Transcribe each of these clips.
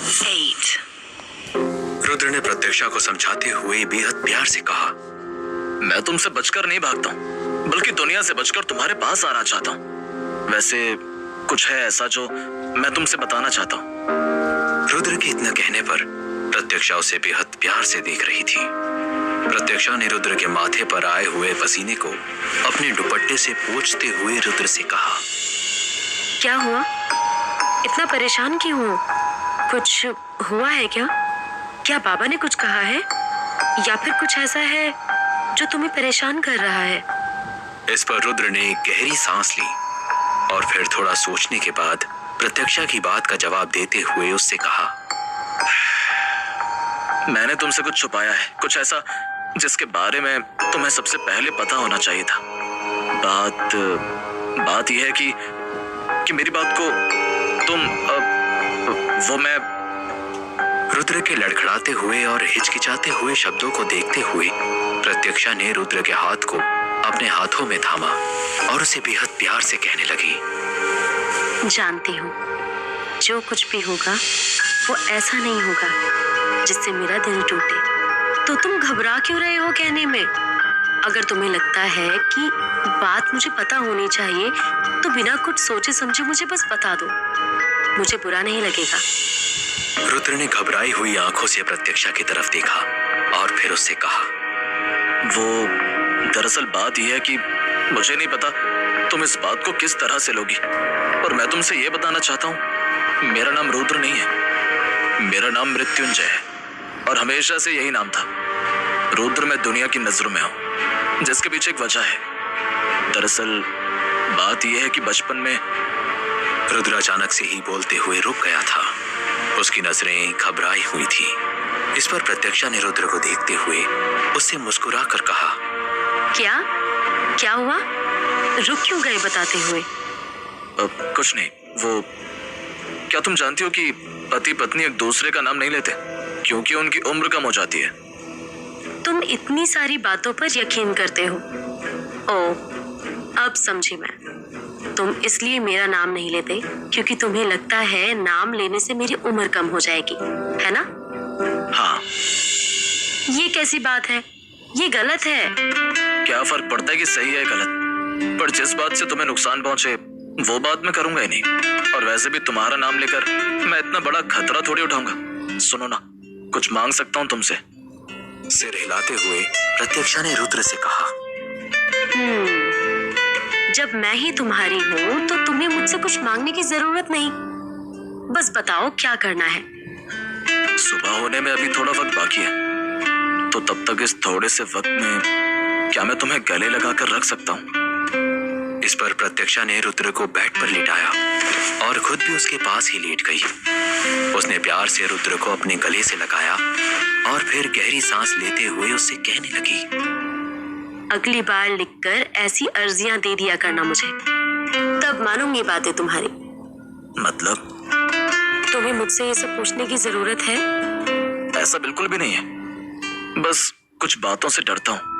8. रुद्र ने प्रत्यक्षा को समझाते हुए बेहद प्यार से कहा, मैं तुमसे बचकर नहीं भागता हूँ, बल्कि दुनिया से बचकर तुम्हारे पास आना चाहता हूँ। वैसे कुछ है ऐसा जो मैं तुमसे बताना चाहता हूँ। रुद्र के इतना कहने पर प्रत्यक्षा उसे बेहद प्यार से देख रही थी। प्रत्यक्षा ने रुद्र के माथे पर आए हुए पसीने को अपने दुपट्टे से पोंछते हुए रुद्र से कहा, क्या हुआ? इतना परेशान क्यों हो? कुछ हुआ है क्या? क्या बाबा ने कुछ कहा है या फिर कुछ ऐसा है जो तुम्हें परेशान कर रहा है? इस पर रुद्र ने एक गहरी सांस ली और फिर थोड़ा सोचने के बाद प्रत्यक्षा की बात का जवाब देते हुए उससे कहा, मैंने तुमसे कुछ छुपाया है, कुछ ऐसा जिसके बारे में तुम्हें सबसे पहले पता होना चाहिए था। बात यह है कि मेरी बात को मैं रुद्र के लड़खड़ाते हुए और हिचकिचाते हुए शब्दों को देखते हुए प्रत्यक्षा ने रुद्र के हाथ को अपने हाथों में थामा और उसे बेहद प्यार से कहने लगी, जानती हूँ जो कुछ भी होगा वो ऐसा नहीं होगा जिससे मेरा दिल टूटे। तो तुम घबरा क्यों रहे हो कहने में? अगर तुम्हें लगता है कि बात मुझे पता होनी चाहिए तो बिना कुछ सोचे समझे मुझे बस बता दो, मुझे बुरा नहीं लगेगा। रुद्र ने घबराई हुई आंखों से प्रत्यक्षा की तरफ देखा और फिर उससे कहा, वो दरअसल बात यह है कि मुझे नहीं पता तुम इस बात को किस तरह से लोगी, पर मैं तुमसे ये बताना चाहता हूँ, मेरा नाम रुद्र नहीं है, मेरा नाम मृत्युंजय है और हमेशा से यही नाम था। रुद्र मैं दुनिया की नजरों में हूँ, जिसके पीछे एक वजह है। दरअसल बात यह है कि बचपन में रुद्र अचानक से ही बोलते हुए रुक गया था। उसकी नजरें घबराई हुई थी। इस पर प्रत्यक्षा ने रुद्र को देखते हुए उससे मुस्कुरा कर कहा, क्या हुआ? रुक क्यों गए बताते हुए? कुछ नहीं। वो क्या तुम जानती हो कि पति पत्नी एक दूसरे का नाम नहीं लेते क्योंकि उनकी उम्र कम हो जाती है? तुम इतनी सारी बातों पर यकीन करते हो? अब समझी मैं। तुम इसलिए मेरा नाम नहीं लेते क्योंकि तुम्हें लगता है नाम लेने से मेरी उम्र कम हो जाएगी, है ना? हाँ। ये कैसी बात है? ये गलत है। क्या फर्क पड़ता है कि सही है गलत? पर जिस बात से तुम्हें नुकसान पहुंचे वो बात मैं करूंगा ही नहीं। और वैसे भी तुम्हारा नाम लेकर मैं इतना बड़ा खतरा थोड़ी उठाऊंगा। सुनो ना, कुछ मांग सकता हूँ तुमसे? सिर हिलाते हुए प्रत्यक्षा ने रुद्र से कहा, जब मैं ही तुम्हारी हूँ तो तुम्हें मुझसे कुछ मांगने की जरूरत नहीं। बस बताओ क्या करना है। सुबह होने में अभी थोड़ा वक्त बाकी है, तो तब तक इस थोड़े से वक्त में क्या मैं तुम्हें गले लगाकर रख सकता हूँ? इस पर प्रत्यक्षा ने रुद्र को बेड पर लिटाया और खुद भी उसके पास ही लेट गई। उसने प्यार से रुद्र को अपने गले से लगाया और फिर गहरी सांस लेते हुए उससे कहने लगी, अगली बार लिखकर ऐसी अर्जियां दे दिया करना मुझे, तब मानूंगी बातें तुम्हारी। मतलब? तुम्हें मुझसे ये सब पूछने की जरूरत है? ऐसा बिल्कुल भी नहीं है, बस कुछ बातों से डरता हूँ।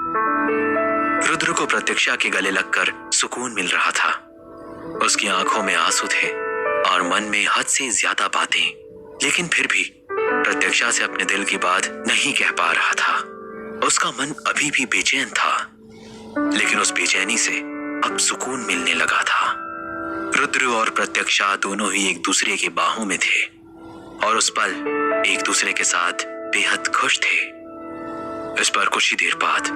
रुद्र को प्रत्यक्षा के गले लगकर सुकून मिल रहा था। उसकी आंखों में आंसू थे और मन में हद से ज्यादा बातें, लेकिन फिर भी प्रत्यक्षा से अपने दिल की बात नहीं कह पा रहा था। उसका मन अभी भी बेचैन था, लेकिन उस बेचैनी से अब सुकून मिलने लगा था। रुद्र और प्रत्यक्षा दोनों ही एक दूसरे की बाहों में थे और उस पल एक दूसरे के साथ बेहद खुश थे। इस पर कुछ ही देर बाद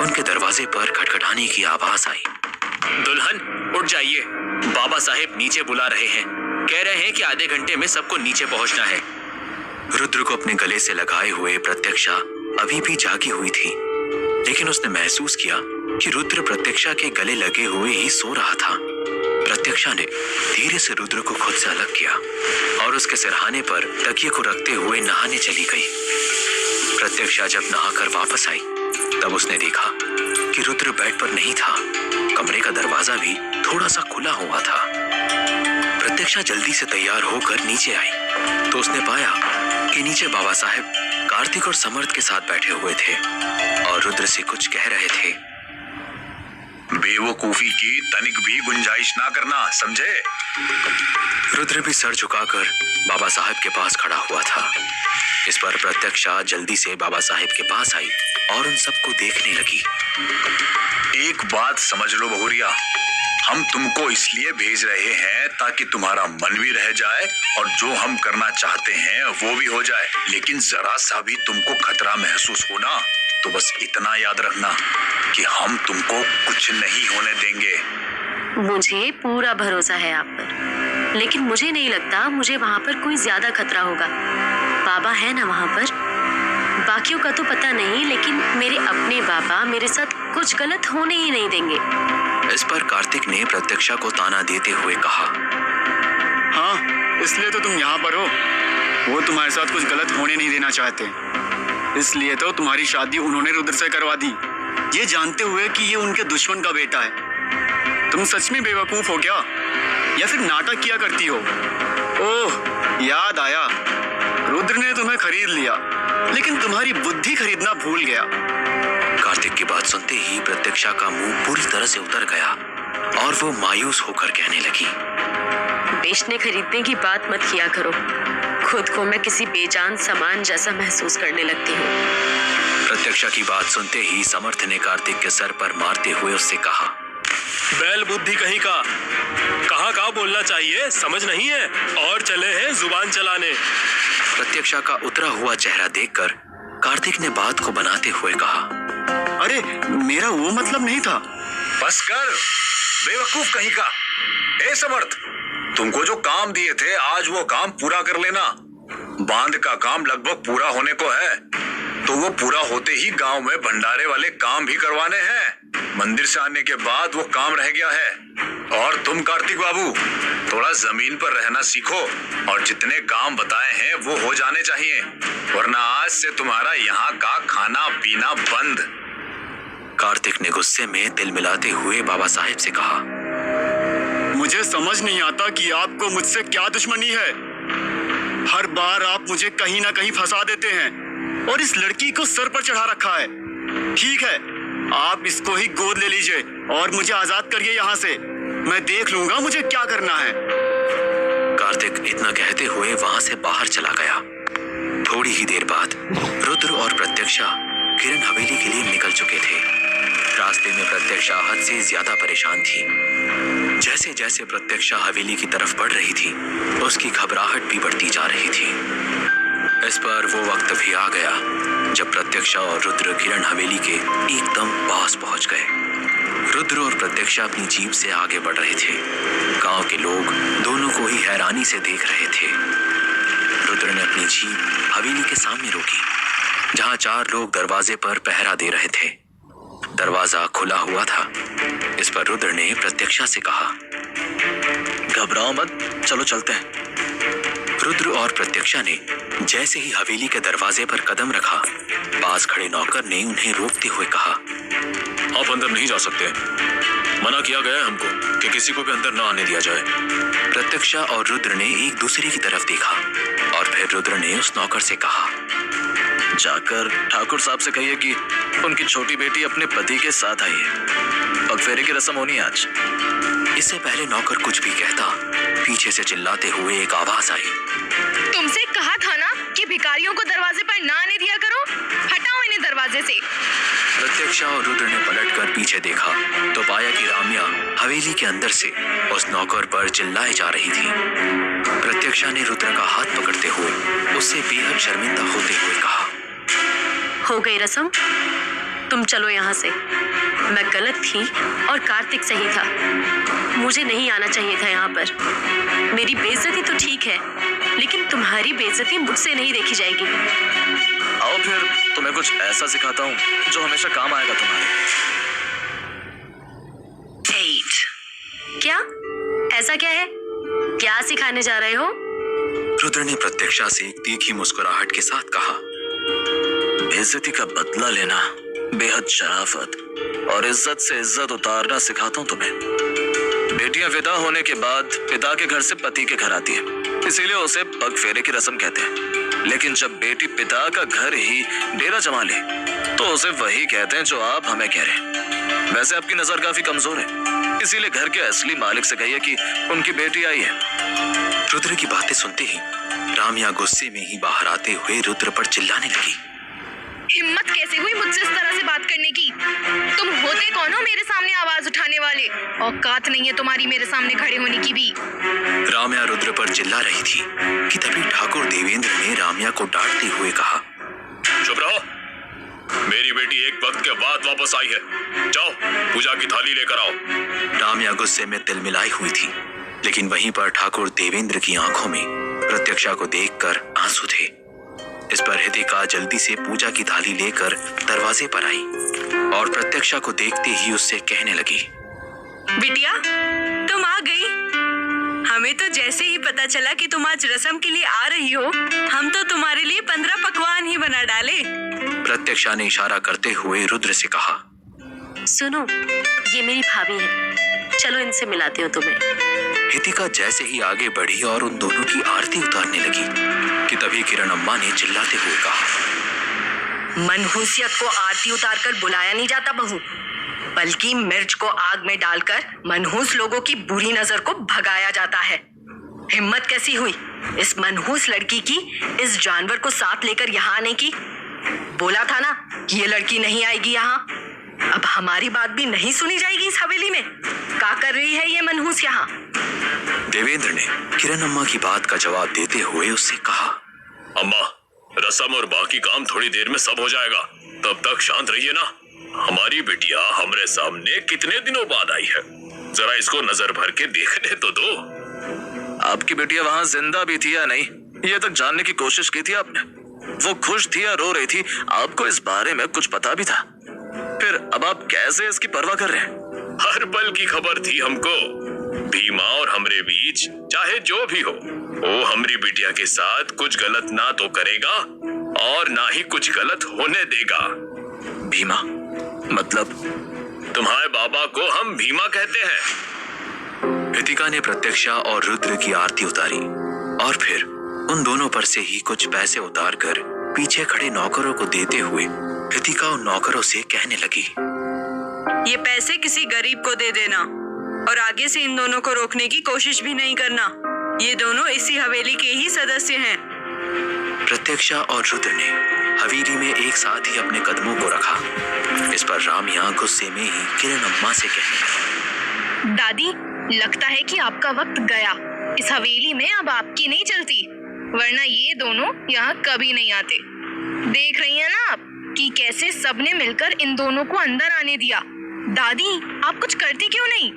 उनके दरवाजे पर खटखटाने की आवाज आई। दुल्हन उठ जाइए, बाबा साहेब नीचे बुला रहे हैं। कह रहे हैं कि आधे घंटे में सबको नीचे पहुंचना है। रुद्र को अपने गले से लगाए हुए प्रत्यक्षा अभी भी जागी हुई थी, लेकिन उसने महसूस किया कि रुद्र प्रत्यक्षा के गले लगे हुए ही सो रहा था। प्रत्यक्षा ने धीरे से रुद्र को खुद से अलग किया और उसके सिरहाने पर तकिए को रखते हुए नहाने चली गई। प्रत्यक्षा जब नहाकर वापस आई तब उसने देखा कि रुद्र बेड पर नहीं था। कमरे का दरवाजा भी थोड़ा सा खुला हुआ था। प्रत्यक्षा जल्दी से तैयार होकर नीचे आई तो उसने पाया कि नीचे बाबा साहेब कार्तिक और समर्थ के साथ बैठे हुए थे और रुद्र से कुछ कह रहे थे। बेवकूफी की तनिक भी गुंजाइश ना करना, समझे? रुद्र भी सर झुकाकर बाबा साहेब के पास खड़ा हुआ था। इस पर प्रत्यक्षा जल्दी से बाबा साहेब के पास आई और उन सबको देखने लगी। एक बात समझ लो बहुरिया, हम तुमको इसलिए भेज रहे हैं ताकि तुम्हारा मन भी रह जाए और जो हम करना चाहते हैं वो भी हो जाए। लेकिन जरा सा भी तुमको खतरा महसूस हो ना, तो बस इतना याद रखना कि हम तुमको कुछ नहीं होने देंगे। मुझे पूरा भरोसा है आप पर, लेकिन मुझे नहीं लगता मुझे वहाँ पर कोई ज्यादा खतरा होगा। बाबा है ना वहाँ पर। बाकियों का तो पता नहीं, लेकिन मेरे अपने बाबा मेरे साथ कुछ गलत होने ही नहीं देंगे। इस पर कार्तिक ने प्रत्यक्षा को ताना देते हुए कहा, हाँ, इसलिए तो तुम यहाँ पर हो। वो तुम्हारे साथ कुछ गलत होने नहीं देना चाहते, इसलिए तो तुम्हारी शादी उन्होंने रुद्र से करवा दी, ये जानते हुए कि ये उनके दुश्मन का बेटा है। तुम सच में बेवकूफ हो क्या, या फिर नाटक किया करती हो? ओह, याद आया, रुद्र ने तुम्हें खरीद लिया, लेकिन तुम्हारी बुद्धि खरीदना भूल गया। कार्तिक की बात सुनते ही प्रत्यक्षा का मुंह पूरी तरह से उतर गया और वो मायूस होकर कहने लगी, बेचने खरीदने की बात मत किया करो, खुद को मैं किसी बेजान सामान जैसा महसूस करने लगती हूँ। प्रत्यक्षा की बात सुनते ही समर्थ ने कार्तिक के सर पर मारते हुए उससे कहा, बैल बुद्धि कहीं का, कहाँ बोलना चाहिए समझ नहीं है और चले हैं जुबान चलाने। प्रत्यक्षा का उतरा हुआ चेहरा देखकर कार्तिक ने बात को बनाते हुए कहा, अरे मेरा वो मतलब नहीं था। बस कर, बेवकूफ कहीं का। ए समर्थ, तुमको जो काम दिए थे आज वो काम पूरा कर लेना। बांध का काम लगभग पूरा होने को है, तो वो पूरा होते ही गांव में भंडारे वाले काम भी करवाने हैं। मंदिर से आने के बाद वो काम रह गया है। और तुम कार्तिक बाबू थोड़ा जमीन पर रहना सीखो और जितने काम बताए हैं वो हो जाने चाहिए, वरना आज से तुम्हारा यहाँ का खाना पीना बंद। कार्तिक ने गुस्से में दिल मिलाते हुए बाबा साहेब से कहा, मुझे समझ नहीं आता कि आपको मुझसे क्या दुश्मनी है। हर बार आप मुझे कहीं ना कहीं फंसा देते हैं और इस लड़की को सर पर चढ़ा रखा है। ठीक है, आप इसको ही गोद ले लीजिए और मुझे आजाद करिए यहाँ से। मैं देख लूंगा मुझे क्या करना है। कार्तिक इतना कहते हुए वहां से बाहर चला गया। थोड़ी ही देर बाद रुद्र और प्रत्यक्षा किरण हवेली के लिए निकल चुके थे। रास्ते में प्रत्यक्षा हद से ज्यादा परेशान थी। जैसे जैसे प्रत्यक्षा हवेली की तरफ बढ़ रही थी, उसकी घबराहट भी बढ़ती जा रही थी। इस पर वो वक्त भी आ गया जब प्रत्यक्षा और रुद्र किरण हवेली के एकदम पास पहुंच गए। रुद्र और प्रत्यक्षा अपनी जीप से आगे बढ़ रहे थे। गांव के लोग दोनों को ही हैरानी से देख रहे थे। रुद्र ने अपनी जीप हवेली के सामने रोकी, जहां 4 लोग दरवाजे पर पहरा दे रहे थे। दरवाजा खुला हुआ था। इस पर रुद्र ने प्रत्यक्षा से कहा, घबराओ मत, चलो चलते हैं। रुद्र और प्रत्यक्षा ने जैसे ही हवेली के दरवाजे पर कदम रखा, पास खड़े नौकर ने उन्हें रोकते हुए कहा, आप अंदर नहीं जा सकते, मना किया गया है हमको कि किसी को भी अंदर न आने दिया जाए। प्रत्यक्षा और रुद्र ने एक दूसरे की तरफ देखा और फिर रुद्र ने उस नौकर से कहा, जाकर ठाकुर साहब से कहिए कि उनकी छोटी बेटी अपने पति के साथ आई है। पगफेरे की रस्म होनी है आज। इससे पहले नौकर कुछ भी कहता, पीछे से चिल्लाते हुए एक आवाज आई, तुमसे कहा था ना कि भिखारियों को दरवाजे पर ना आने दिया करो, हटाओ इन्हें दरवाजे से। प्रत्यक्षा और रुद्र ने पलटकर पीछे देखा तो पाया कि राम्या हवेली के अंदर से उस नौकर पर चिल्लाए जा रही थी। प्रत्यक्षा ने रुद्र का हाथ पकड़ते हुए उससे बेहद शर्मिंदा होते हुए कहा, हो गई रस्म, तुम चलो यहाँ से। मैं गलत थी और कार्तिक सही था। मुझे नहीं आना चाहिए था यहाँ पर। मेरी बेइज्जती तो ठीक है, लेकिन तुम्हारी बेइज्जती मुझसे नहीं देखी जाएगी। आओ फिर तुम्हें कुछ ऐसा सिखाता हूँ जो हमेशा काम आएगा तुम्हारे। क्या? ऐसा क्या है? क्या सिखाने जा रहे हो? रुद्र ने प्रत्यक्षा से एक तीखी मुस्कुराहट के साथ कहा, बेइज्जती का बदला लेना, बेहद शराफत और इज्जत से इज्जत उतारना सिखाता हूँ तुम्हें। बेटियां विदा होने के बाद पिता के घर से पति के घर आती है। इसीलिए उसे पग फेरे की रस्म कहते हैं। लेकिन जब बेटी पिता का घर ही डेरा जमा ले तो उसे वही कहते हैं जो आप हमें कह रहे हैं। वैसे आपकी नजर काफी कमजोर है, इसीलिए घर के असली मालिक से कहिए कि उनकी बेटी आई है। रुद्र की बातें सुनते ही रामिया गुस्से में ही बाहर आते हुए रुद्र पर चिल्लाने लगी। हिम्मत कैसे हुई मुझसे इस तरह से बात करने की? तुम होते कौन हो मेरे सामने आवाज उठाने वाले? औकात नहीं है तुम्हारी मेरे सामने खड़े होने की भी। रामिया रुद्र पर चिल्ला रही थी कि तभी ठाकुर देवेंद्र ने रामिया को डांटते हुए कहा, चुप रहो, मेरी बेटी एक वक्त के बाद वापस आई है, जाओ पूजा की थाली लेकर आओ। रामिया गुस्से में तिलमिलाई हुई थी, लेकिन वहीं पर ठाकुर देवेंद्र की आंखों में प्रत्यक्षा को देखकर आंसू थे। इस पर हितिका जल्दी से पूजा की थाली लेकर दरवाजे पर आई और प्रत्यक्षा को देखते ही उससे कहने लगी, बिटिया तुम आ गई। हमें तो जैसे ही पता चला कि तुम आज रस्म के लिए आ रही हो, हम तो तुम्हारे लिए 15 पकवान ही बना डाले। प्रत्यक्षा ने इशारा करते हुए रुद्र से कहा, सुनो, ये मेरी भाभी है, चलो इनसे मिलाती हूँ तुम्हें। हितिका जैसे ही आगे बढ़ी और उन दोनों की आरती उतारने लगी कि तभी किरण अम्मा ने चिल्लाते हुए कहा, मनहूसियत को आरती उतारकर बुलाया नहीं जाता बहू, बल्कि मिर्च को आग में डालकर मनहूस लोगों की बुरी नजर को भगाया जाता है। हिम्मत कैसी हुई इस मनहूस लड़की की इस जानवर को साथ लेकर यहाँ आने की? बोला था ना कि ये लड़की नहीं आएगी यहाँ। अब हमारी बात भी नहीं सुनी जाएगी इस हवेली में। क्या कर रही है ये मनहूस यहाँ? देवेंद्र ने किरण अम्मा की बात का जवाब देते हुए उससे कहा, अम्मा, रस्म और बाकी काम थोड़ी देर में सब हो जाएगा, तब तक शांत रहिए ना। हमारी बिटिया हमरे सामने कितने दिनों बाद आई है, जरा इसको नजर भर के देखने तो दो। आपकी बेटिया वहां जिंदा भी थी या नहीं, ये तक जानने की कोशिश की थी आपने? वो खुश थी या रो रही थी, आपको इस बारे में कुछ पता भी था? फिर अब आप कैसे इसकी परवाह कर रहे हैं? हर पल की खबर थी हमको। भीमा और हमरे बीच चाहे जो भी हो, वो हमरी बिटिया के साथ कुछ गलत ना तो करेगा और ना ही कुछ गलत होने देगा। भीमा मतलब? तुम्हारे बाबा को हम भीमा कहते हैं। हितिका ने प्रत्यक्षा और रुद्र की आरती उतारी और फिर उन दोनों पर से ही कुछ पैसे उतारकर पीछे खड़े नौकरों को देते हुए हितिका उन नौकरों से कहने लगी, ये पैसे किसी गरीब को दे देना और आगे से इन दोनों को रोकने की कोशिश भी नहीं करना। ये दोनों इसी हवेली के ही सदस्य हैं। प्रत्यक्षा और रुद्र ने हवेली में एक साथ ही अपने कदमों को रखा। इस पर रामिया गुस्से में ही किरण अम्मा से कहने लगी, दादी, लगता है कि आपका वक्त गया। इस हवेली में अब आपकी नहीं चलती, वरना ये दोनों यहाँ कभी नहीं आते। देख रही हैं ना आप कि कैसे सबने मिलकर इन दोनों को अंदर आने दिया। दादी, आप कुछ करती क्यों नहीं?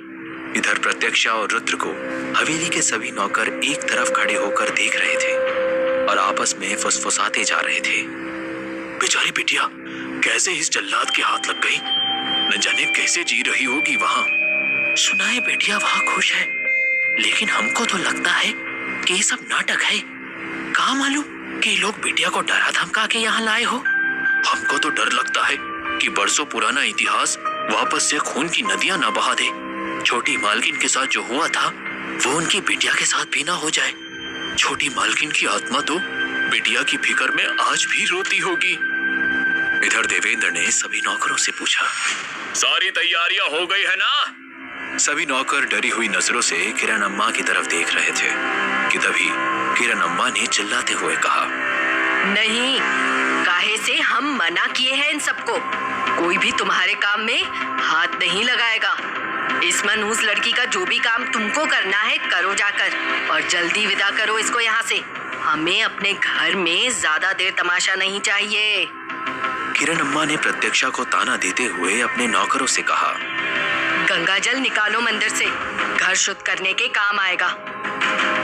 इधर प्रत्यक्षा और रुद्र को हवेली के सभी नौकर एक तरफ खड़े होकर देख रहे थे और आपस में फुसफुसाते जा रहे थे। बेचारी बिटिया कैसे इस जल्लाद के हाथ लग गई, न जाने कैसे जी रही होगी वहां। सुना है बेटिया वहां खुश है, लेकिन हमको तो लगता है कि ये सब नाटक है। कहाँ मालूम कि लोग बिटिया को डरा धमका के यहाँ लाए हो। हमको तो डर लगता है कि बरसों पुराना इतिहास वापस से खून की नदियां ना बहा दे। छोटी मालकिन के साथ जो हुआ था वो उनकी बिटिया के साथ भी ना हो जाए। छोटी मालकिन की आत्मा तो बिटिया की फिक्र में आज भी रोती होगी। इधर देवेंद्र ने सभी नौकरों से पूछा, सारी तैयारियां हो गई है ना? सभी नौकर डरी हुई नजरों से किरण अम्मा की तरफ देख रहे थे कि तभी किरण अम्मा ने चिल्लाते हुए कहा, नहीं, काहे से हम मना किए हैं इन सबको। कोई भी तुम्हारे काम में हाथ नहीं लगाएगा। इस मनहूस लड़की का जो भी काम तुमको करना है करो जाकर, और जल्दी विदा करो इसको यहाँ से। हमें अपने घर में ज्यादा देर तमाशा नहीं चाहिए। किरण अम्मा ने प्रत्यक्षा को ताना देते हुए अपने नौकरों से कहा, गंगा जल निकालो मंदिर से, घर शुद्ध करने के काम आएगा।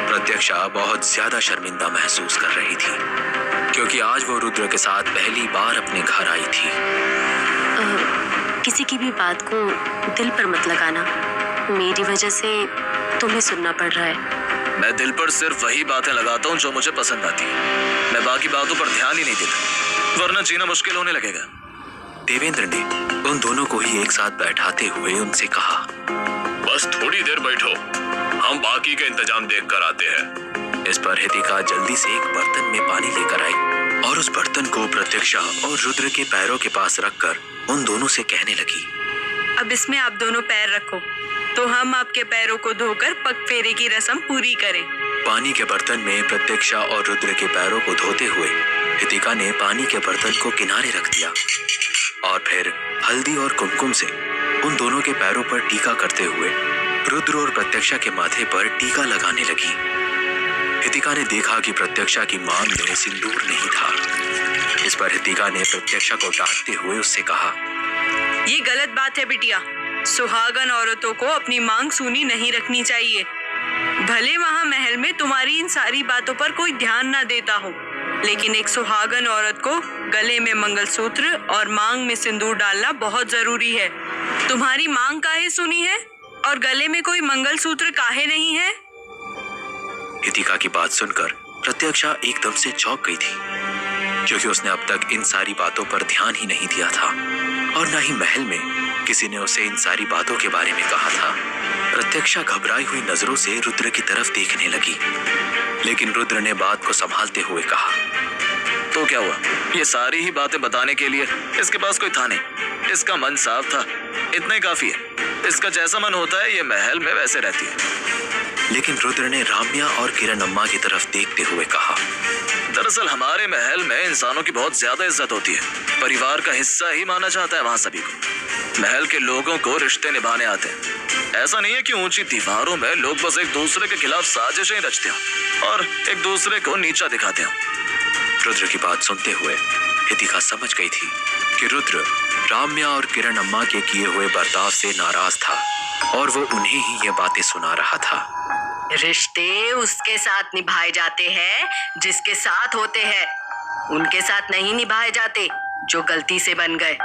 प्रत्यक्षा बहुत ज्यादा शर्मिंदा महसूस कर रही थी क्योंकि आज वो रुद्र के साथ पहली बार अपने घर आई थी। किसी की भी बात को दिल पर मत लगाना, मेरी वजह से तुम्हें सुनना पड़ रहा है। मैं दिल पर सिर्फ वही बातें लगाता हूँ जो मुझे पसंद आती है। मैं बाकी बातों पर ध्यान ही नहीं देता, वरना जीना मुश्किल होने लगेगा। देवेंद्र ने उन दोनों को ही एक साथ बैठाते हुए उनसे कहा, बस थोड़ी देर बैठो, हम बाकी का इंतजाम देख कर आते हैं। इस पर हितिका जल्दी से एक बर्तन में पानी लेकर आई और उस बर्तन को प्रत्यक्षा और रुद्र के पैरों के पास रखकर उन दोनों से कहने लगी, अब इसमें आप दोनों पैर रखो तो हम आपके पैरों को धोकर पग फेरे की रस्म पूरी करें। पानी के बर्तन में प्रत्यक्षा और रुद्र के पैरों को धोते हुए हितिका ने पानी के बर्तन को किनारे रख दिया और फिर हल्दी और कुमकुम से उन दोनों के पैरों पर टीका करते हुए रुद्र और प्रत्यक्षा के माथे पर टीका लगाने लगी। हितिका ने देखा कि प्रत्यक्षा की मांग में सिंदूर नहीं था। इस पर हितिका ने प्रत्यक्षा को डांटते हुए उससे कहा, ये गलत बात है बिटिया। सुहागन औरतों को अपनी मांग सूनी नहीं रखनी चाहिए। भले वहाँ महल में तुम्हारी इन सारी बातों पर कोई ध्यान ना देता हो, लेकिन एक सुहागन औरत को गले में मंगलसूत्र और मांग में सिंदूर डालना बहुत जरूरी है। तुम्हारी मांग काहे सुनी है और गले में कोई मंगलसूत्र काहे नहीं है? हितिका की बात सुनकर प्रत्यक्षा एकदम से चौंक गई थी, क्योंकि उसने अब तक इन सारी बातों पर ध्यान ही नहीं दिया था और न ही महल में किसी ने उसे इन सारी बातों के बारे में कहा था। प्रत्यक्षा घबराई हुई नजरों से रुद्र की तरफ देखने लगी, लेकिन रुद्र ने बात को संभालते हुए कहा, तो क्या हुआ? ये सारी ही बातें बताने के लिए इसके पास कोई था नहीं। इसका मन साफ था, इतना ही काफी है। इसका जैसा मन होता है ये महल में वैसे रहती है। लेकिन रुद्र ने राम्या और किरण अम्मा की तरफ देखते हुए कहा, दरअसल हमारे महल में इंसानों की बहुत ज्यादा इज्जत होती है। परिवार का हिस्सा ही माना जाता है वहाँ सभी को। महल के लोगों को रिश्ते निभाने आते हैं। ऐसा नहीं है कि ऊंची दीवारों में लोग बस एक दूसरे के खिलाफ साजिशें रचते हो और एक दूसरे को नीचा दिखाते हो। रुद्र की बात सुनते हुए हितिका समझ गई थी कि रुद्र राम्या और किरण अम्मा के किए हुए बर्ताव से नाराज था और वो उन्हें ही ये बातें सुना रहा था। रिश्ते उसके साथ निभाए जाते हैं जिसके साथ होते हैं, उनके साथ नहीं निभाए जाते जो गलती से बन गए।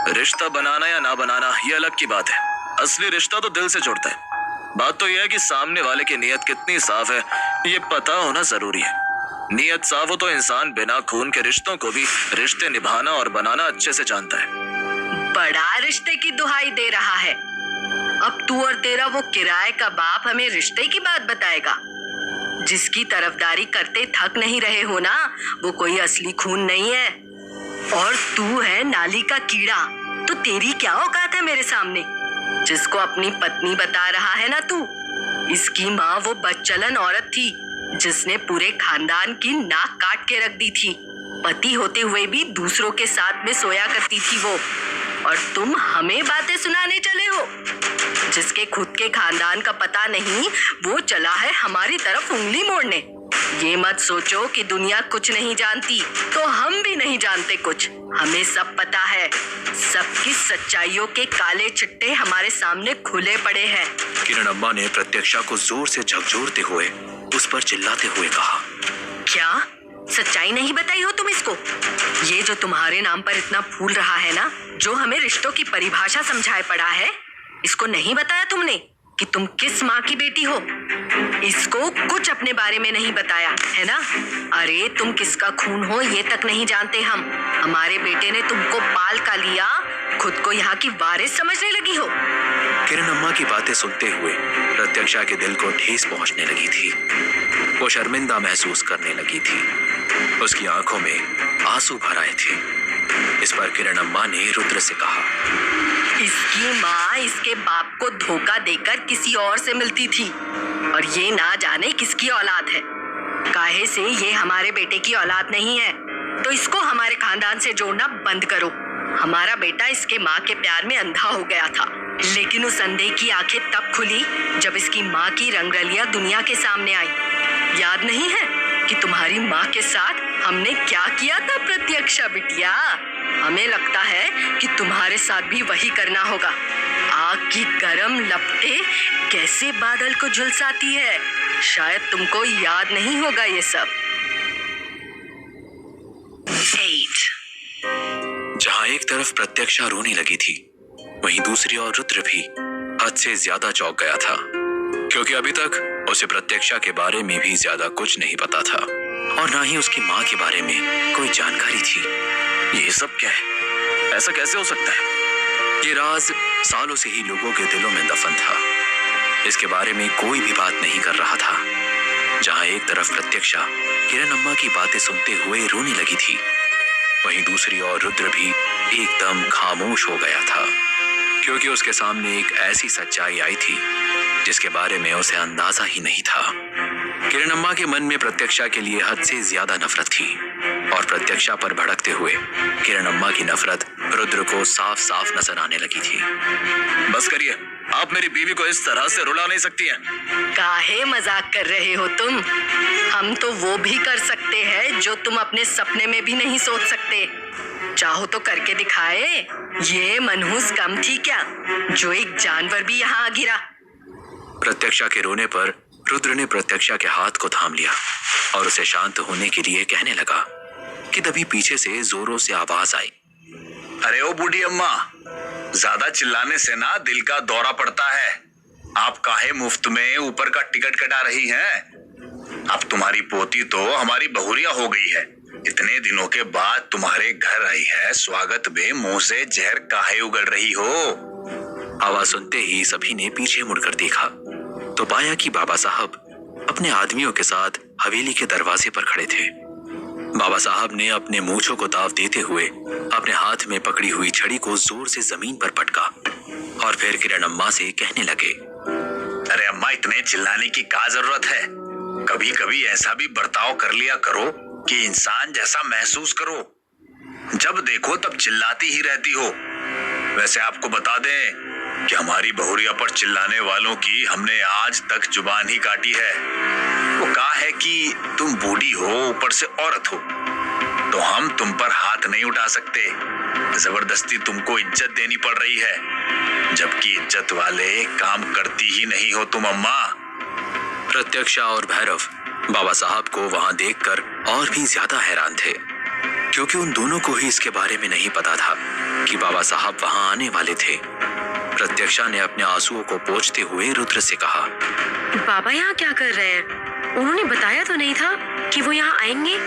रिश्ता बनाना या ना बनाना ये अलग की बात है। असली रिश्ता तो दिल से जुड़ता है। बात तो यह है कि सामने वाले की नीयत कितनी साफ है ये पता होना जरूरी है। नीयत साफ हो तो इंसान बिना खून के रिश्तों को भी रिश्ते निभाना और बनाना अच्छे से जानता है। बड़ा रिश्ते की दुहाई दे रहा है। अब तू और तेरा वो किराए का बाप हमें रिश्ते की बात बताएगा? जिसकी तरफदारी करते थक नहीं रहे हो ना, वो कोई असली खून नहीं है। और तू है नाली का कीड़ा, तो तेरी क्या औकात है मेरे सामने? जिसको अपनी पत्नी बता रहा है ना तू, इसकी माँ वो बदचलन औरत थी जिसने पूरे खानदान की नाक काट के रख दी थी। पति होते हुए भी दूसरों के साथ में सोया करती थी वो, और तुम हमें बातें सुनाने चले हो। जिसके खुद के खानदान का पता नहीं, वो चला है हमारी तरफ उंगली मोड़ने। ये मत सोचो कि दुनिया कुछ नहीं जानती, तो हम भी नहीं जानते कुछ। हमें सब पता है। सबकी सच्चाइयों के काले चिट्टे हमारे सामने खुले पड़े हैं। किरण अम्मा ने प्रत्यक्षा को जोर से झकझोरते हुए उस पर चिल्लाते हुए कहा, क्या सच्चाई नहीं बताई हो तुम इसको? ये जो तुम्हारे नाम पर इतना फूल रहा है ना, जो हमें रिश्तों की परिभाषा समझाए पड़ा है, इसको नहीं बताया तुमने कि तुम किस माँ की बेटी हो? इसको कुछ अपने बारे में नहीं बताया है ना? अरे तुम किसका खून हो ये तक नहीं जानते हम। हमारे बेटे ने तुमको पाल का लिया, खुद को यहाँ की वारिस समझने लगी हो। किरण अम्मा की बातें सुनते हुए प्रत्यक्षा के दिल को ठेस पहुंचने लगी थी। वो शर्मिंदा महसूस करने लगी थी। उसकी आंखों में आंसू भर आए थे। इस पर किरण अम्मा ने रुद्र से कहा, इसकी माँ इसके बाप को धोखा देकर किसी और से मिलती थी, और ये ना जाने किसकी औलाद है। काहे से ये हमारे बेटे की औलाद नहीं है, तो इसको हमारे खानदान से जोड़ना बंद करो। हमारा बेटा इसके माँ के प्यार में अंधा हो गया था, लेकिन उस अंधे की आंखें तब खुली जब इसकी माँ की रंगरलियां दुनिया के सामने आई। याद नहीं है कि तुम्हारी माँ के साथ हमने क्या किया था प्रत्यक्षा बिटिया? हमें लगता है कि तुम्हारे साथ भी वही करना होगा। आग की गरम लपटें कैसे बादल को झुलसाती है, शायद तुमको याद नहीं होगा ये सब। 8 जहां एक तरफ प्रत्यक्षा रोने लगी थी, वहीं दूसरी ओर रुद्र भी हद से ज्यादा चौंक गया था, क्योंकि अभी तक उसे प्रत्यक्षा के बारे में भी ज्यादा कुछ नहीं पता था और ना ही उसकी माँ के बारे में कोई जानकारी थी। ये सब क्या है? ऐसा कैसे हो सकता है? ये राज सालों से ही लोगों के दिलों में दफन था। इसके बारे में कोई भी बात नहीं कर रहा था। जहां एक तरफ प्रत्यक्षा किरण अम्मा की बातें सुनते हुए रोने लगी थी, वहीं दूसरी ओर रुद्र भी एकदम खामोश हो गया था, क्योंकि उसके सामने एक ऐसी सच्चाई आई थी जिसके बारे में उसे अंदाजा ही नहीं था। किरण अम्मा के मन में प्रत्यक्षा के लिए हद से ज्यादा नफरत थी और प्रत्यक्षा पर भड़कते हुए किरण अम्मा की नफरत रुद्र को साफ साफ नजर आने लगी थी। बस करिए, आप मेरी बीवी को इस तरह से रुला नहीं सकती हैं। काहे मजाक कर रहे हो तुम? हम तो वो भी कर सकते हैं जो तुम अपने सपने में भी नहीं सोच सकते। चाहो तो करके दिखाए। ये मनहूस कम थी क्या जो एक जानवर भी यहाँ आ गिरा? प्रत्यक्षा के रोने पर रुद्र ने प्रत्यक्षा के हाथ को थाम लिया और उसे शांत होने के लिए कहने लगा कि तभी पीछे से जोरों से आवाज आई। अरे ओ बूढ़ी अम्मा, ज्यादा चिल्लाने से ना दिल का दौरा पड़ता है। आप काहे मुफ्त में ऊपर का टिकट कटा रही हैं? अब तुम्हारी पोती तो हमारी बहुरिया हो गई है। इतने दिनों के बाद तुम्हारे घर आई है, स्वागत में मुंह से जहर काहे उगल रही हो? आवाज सुनते ही सभी ने पीछे मुड़कर देखा तो पाया कि बाबा साहब अपने आदमियों के साथ हवेली के दरवाजे पर खड़े थे। बाबा साहब ने अपने मूंछों को ताव देते हुए अपने हाथ में पकड़ी हुई छड़ी को जोर से जमीन पर पटका और फिर किरण अम्मा से कहने लगे, अरे अम्मा, इतने चिल्लाने की क्या जरूरत है? कभी कभी ऐसा भी बर्ताव कर लिया करो कि इंसान जैसा महसूस करो। जब देखो तब चिल्लाती ही रहती हो। वैसे आपको बता दें कि हमारी बहुरिया पर चिल्लाने वालों की हमने आज तक जुबान ही काटी है। वो कहा है कि तुम बूढ़ी हो, ऊपर से औरत हो, तो हम तुम पर हाथ नहीं उठा सकते। जबरदस्ती तुमको इज्जत देनी पड़ रही है, जबकि इज्जत वाले काम करती ही नहीं हो तुम अम्मा। प्रत्यक्षा और भैरव बाबा साहब को वहां देखकर और भी ज्यादा हैरान थे, क्योंकि उन दोनों को ही इसके बारे में नहीं पता था कि बाबा साहब वहां आने वाले थे। प्रत्यक्षा ने अपने आंसुओं को पोंछते हुए रुद्र से कहा, बाबा यहाँ क्या कर रहे हैं? उन्होंने बताया तो नहीं था कि वो यहाँ आएंगे?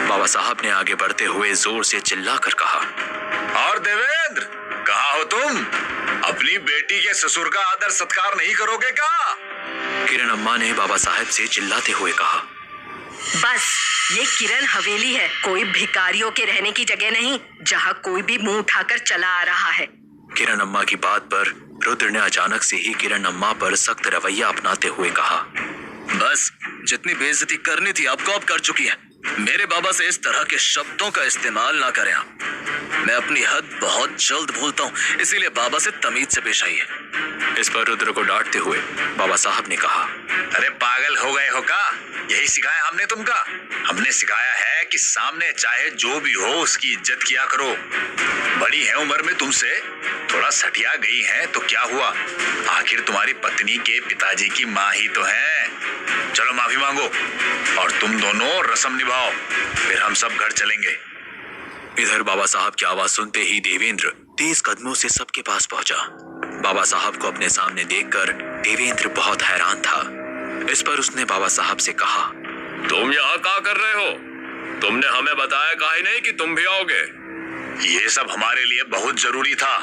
बाबा साहब ने आगे बढ़ते हुए जोर से चिल्लाकर कहा, और देवेंद्र, कहाँ हो तुम? अपनी बेटी के ससुर का आदर सत्कार नहीं करोगे क्या? किरण अम्मा ने बाबा साहब से चिल्लाते हुए कहा, बस ये किरण हवेली है, कोई भिखारियों के रहने की जगह नहीं जहाँ कोई भी मुंह उठाकर चला आ रहा है। किरण अम्मा की बात पर रुद्र ने अचानक से ही किरण अम्मा पर सख्त रवैया अपनाते हुए कहा, बस जितनी बेइज्जती करनी थी आपको अब कर चुकी है। मेरे बाबा से इस तरह के शब्दों का इस्तेमाल ना करें आप। मैं अपनी हद बहुत जल्द भूलता हूँ, इसीलिए बाबा से तमीज से पेश आइए। इस पर रुद्र को डांटते हुए बाबा साहब ने कहा, अरे पागल हो गए हो का? यही सिखाया हमने तुमका? हमने सिखाया है कि सामने चाहे जो भी हो उसकी इज्जत किया करो। बड़ी है उम्र में तुमसे, थोड़ा सटिया गई है तो क्या हुआ? आखिर तुम्हारी पत्नी के पिताजी की माँ ही तो है। चलो माफी मांगो और तुम दोनों रस्म निभाओ, फिर हम सब घर चलेंगे। इधर बाबा साहब की आवाज सुनते ही देवेंद्र तेज कदमों से सबके पास पहुंचा। बाबा साहब को अपने सामने देखकर देवेंद्र बहुत हैरान था। इस पर उसने बाबा साहब से कहा, तुम यहाँ क्या कर रहे हो? तुमने हमें बताया काहे नहीं कि तुम भी आओगे? ये सब हमारे लिए बहुत जरूरी था,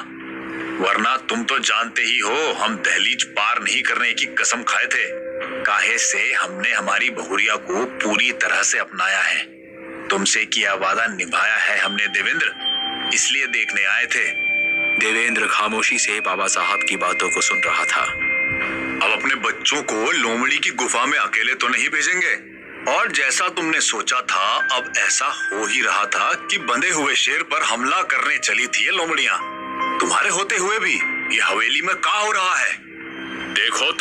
वरना तुम तो जानते ही हो हम दहलीज पार नहीं करने की कसम खाए थे। काहे से हमने हमारी बहुरिया को पूरी तरह से अपनाया है। तुमसे किया वादा निभाया है हमने देवेंद्र, इसलिए देखने आए थे। देवेंद्र खामोशी से बाबा साहब की बातों को सुन रहा था। अब अपने बच्चों को लोमड़ी की गुफा में अकेले तो नहीं भेजेंगे, और जैसा तुमने सोचा था अब ऐसा हो ही रहा था कि बंधे हुए शेर पर हमला करने चली थी ये लोमड़ियां। तुम्हारे होते हुए भी ये हवेली में क्या हो रहा है? देखो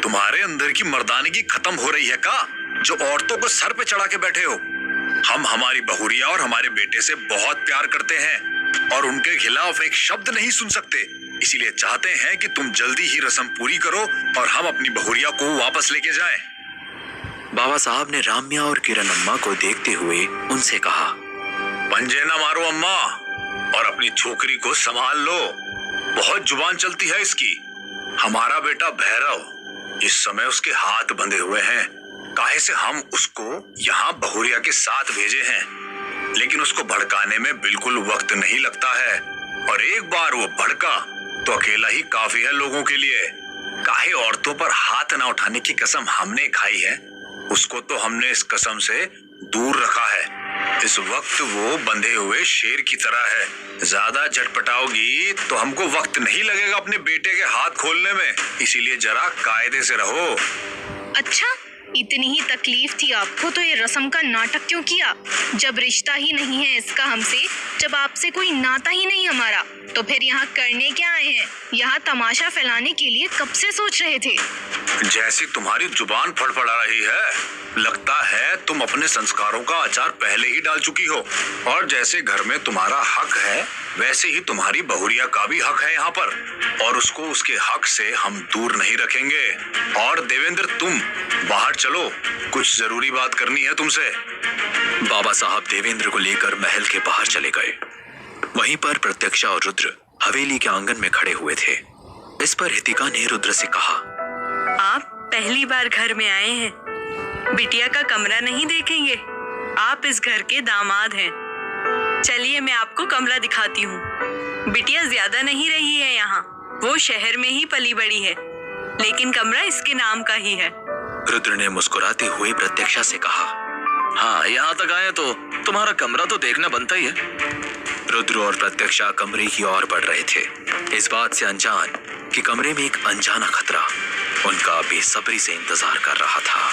तुम्हारे अंदर की मर्दानगी खत्म हो रही है का, जो औरतों को सर पे चढ़ा के बैठे हो? हम हमारी बहुरिया और हमारे बेटे से बहुत प्यार करते हैं और उनके खिलाफ एक शब्द नहीं सुन सकते, इसीलिए चाहते हैं कि तुम जल्दी ही रस्म पूरी करो और हम अपनी बहुरिया को वापस लेके जाएं। बाबा साहब ने राम्या और किरण अम्मा को देखते हुए उनसे कहा, पंजे ना मारो अम्मा और अपनी छोकरी को संभाल लो, बहुत जुबान चलती है इसकी। हमारा बेटा भैरव, इस समय उसके हाथ बंधे हुए हैं। काहे से हम उसको यहाँ बहुरिया के साथ भेजे हैं, लेकिन उसको भड़काने में बिल्कुल वक्त नहीं लगता है, और एक बार वो भड़का तो अकेला ही काफी है लोगों के लिए। काहे औरतों पर हाथ ना उठाने की कसम हमने खाई है, उसको तो हमने इस कसम से दूर रखा है। इस वक्त वो बंधे हुए शेर की तरह है। ज्यादा झटपटाओगी तो हमको वक्त नहीं लगेगा अपने बेटे के हाथ खोलने में, इसीलिए जरा कायदे से रहो। अच्छा, इतनी ही तकलीफ थी आपको तो ये रस्म का नाटक क्यों किया? जब रिश्ता ही नहीं है इसका हमसे, जब आपसे कोई नाता ही नहीं हमारा, तो फिर यहाँ करने क्या आए हैं? यहाँ तमाशा फैलाने के लिए कब से सोच रहे थे? जैसी तुम्हारी जुबान फड़फड़ा रही है, लगता है तुम अपने संस्कारों का अचार पहले ही डाल चुकी हो। और जैसे घर में तुम्हारा हक है, वैसे ही तुम्हारी बहुरिया का भी हक है यहाँ पर, और उसको उसके हक से हम दूर नहीं रखेंगे। और देवेंद्र, तुम बाहर चलो, कुछ जरूरी बात करनी है तुमसे। बाबा साहब देवेंद्र को लेकर महल के बाहर चले गए। वहीं पर प्रत्यक्षा और रुद्र हवेली के आंगन में खड़े हुए थे। इस पर हितिका ने रुद्र से कहा, आप पहली बार घर में आए हैं, बिटिया का कमरा नहीं देखेंगे? आप इस घर के दामाद हैं। चलिए मैं आपको कमरा दिखाती हूँ। बिटिया ज्यादा नहीं रही है यहाँ, वो शहर में ही पली बड़ी है, लेकिन कमरा इसके नाम का ही है। रुद्र ने मुस्कुराते हुए प्रत्यक्षा से कहा, हाँ, यहाँ तक आए तो तुम्हारा कमरा तो देखना बनता ही है। रुद्र और प्रत्यक्षा कमरे की ओर बढ़ रहे थे, इस बात से अनजान कि कमरे में एक अनजाना खतरा उनका बेसब्री से इंतजार कर रहा था।